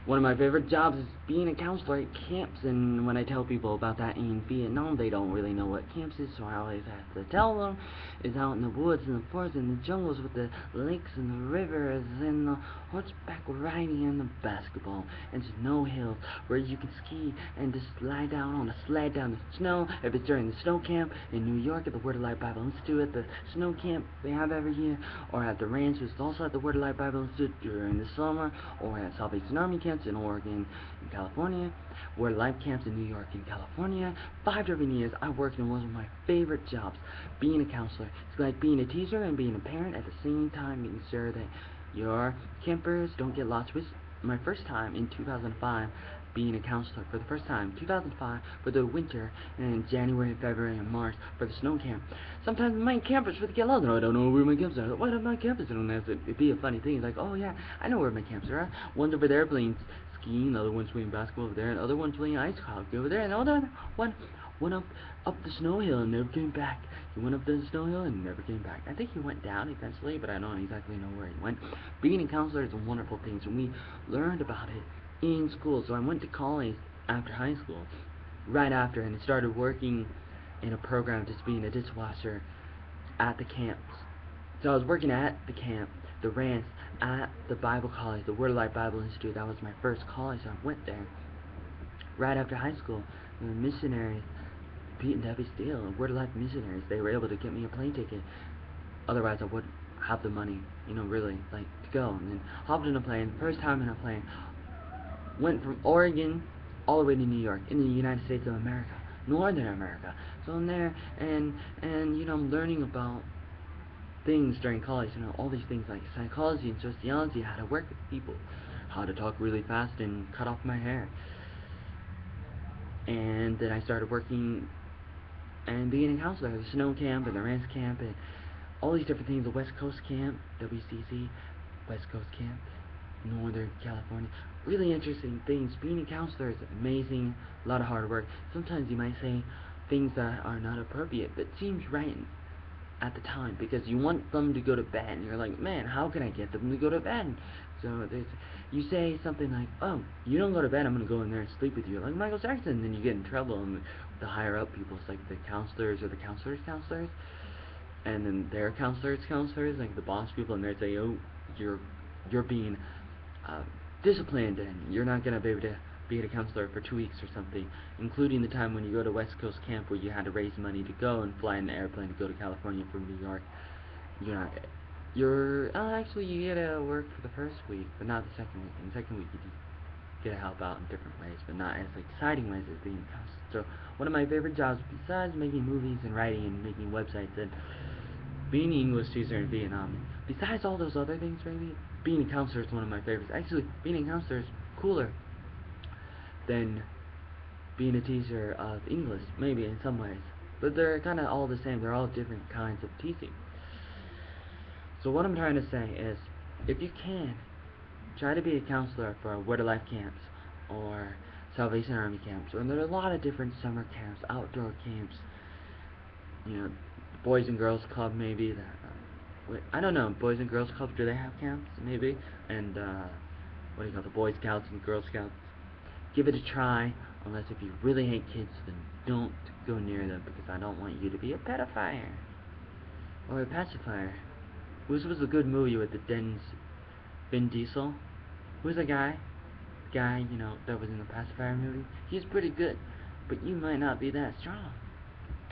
One of my favorite jobs is being a counselor at camps, and when I tell people about that in Vietnam, they don't really know what camps is, so I always have to tell them it's out in the woods and the forests and the jungles with the lakes and the rivers and the horseback riding and the basketball and snow hills where you can ski and just slide down on a sled down the snow. If it's during the snow camp in New York at the Word of Life Bible Institute at the snow camp they have every year, or at the ranch, which is also at the Word of Life Bible Institute during the summer, or at Salvation Army camps in Oregon and California, Word of Life camps in New York and California. 5 different years I worked in one of my favorite jobs, being a counselor. It's like being a teacher and being a parent at the same time, making sure that your campers don't get lost. Which my first time in 2005 being a counselor for the first time, 2005, for the winter, and January, February, and March for the snow camp. Sometimes my campers would get lost. No, I don't know where my camps are. What are my campers? I don't know. It'd be a funny thing. It's like, oh yeah, I know where my camps are. One's over there playing skiing, the other one's playing basketball over there, and the other one's playing ice hockey over there, and the other one went up the snow hill and never came back. He went up the snow hill and never came back. I think he went down eventually, but I don't exactly know where he went. Being a counselor is a wonderful thing, so we learned about it in school. So I went to college after high school, right after, and started working in a program just being a dishwasher at the camps. So I was working at the camp, the ranch, at the Bible college, the Word of Life Bible Institute. That was my first college. So I went there right after high school. The missionaries, Pete and Debbie Steele, Word of Life missionaries, they were able to get me a plane ticket. Otherwise, I wouldn't have the money, really, like, to go. And then hopped in a plane, first time in a plane, went from Oregon all the way to New York, in the United States of America, Northern America. So I'm there, and I'm learning about things during college, all these things like psychology and sociology, how to work with people, how to talk really fast and cut off my hair. And then I started working and being a counselor at the snow camp and the ranch camp and all these different things, the West Coast camp, WCC, West Coast camp, Northern California. Really interesting things. Being a counselor is amazing, a lot of hard work. Sometimes you might say things that are not appropriate, but seems right at the time because you want them to go to bed and you're like, man, how can I get them to go to bed? So you say something like, oh, you don't go to bed, I'm going to go in there and sleep with you, like Michael Jackson, and then you get in trouble, and the higher up people, it's like the counselors or the counselors, and then their counselors, like the boss people, and they say, oh, you're being uh, disciplined, and you're not going to be able to be a counselor for 2 weeks or something, including the time when you go to West Coast camp where you had to raise money to go and fly in an airplane to go to California from New York. You're not, actually you get to work for the first week, but not the second week. In the second week you get to help out in different ways, but not as exciting ways as being a counselor. So one of my favorite jobs, besides making movies and writing and making websites and being an English teacher in Vietnam, besides all those other things, maybe being a counselor is one of my favorites. Actually, being a counselor is cooler than being a teacher of English, maybe in some ways. But they're kind of all the same. They're all different kinds of teaching. So what I'm trying to say is, if you can, try to be a counselor for Word of Life camps or Salvation Army camps. And there are a lot of different summer camps, outdoor camps. Boys and Girls Club maybe. I don't know. Boys and Girls Club, do they have camps? Maybe. And what do you call the Boy Scouts and Girl Scouts? Give it a try. Unless if you really hate kids, then don't go near them, because I don't want you to be a pedophile or a pacifier. This was a good movie with the Vin Diesel. Who's the guy? The guy, that was in the pacifier movie. He's pretty good, but you might not be that strong.